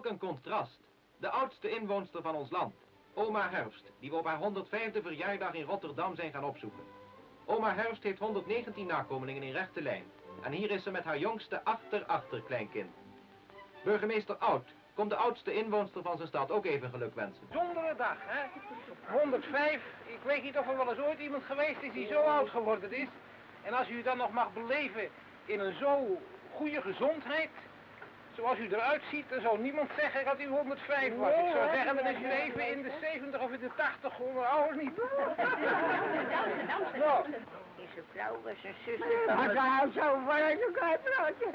Zulk een contrast. De oudste inwoonster van ons land, oma Herfst, die we op haar 105e verjaardag in Rotterdam zijn gaan opzoeken. Oma Herfst heeft 119 nakomelingen in rechte lijn. En hier is ze met haar jongste achterkleinkind. Burgemeester Oud, komt de oudste inwoonster van zijn stad ook even gelukwensen. Bijzondere dag, hè? 105, ik weet niet of er wel eens ooit iemand geweest is die zo oud geworden is. En als u dan nog mag beleven in een zo goede gezondheid, zoals u eruit ziet, dan zou niemand zeggen dat u 105 was. Ik zou zeggen, dan is u even in de 70 of in de 80 geworden, ouder niet. Zo. Is zo flauw als zijn zuster. Maar ze houdt zo van een klein broodje.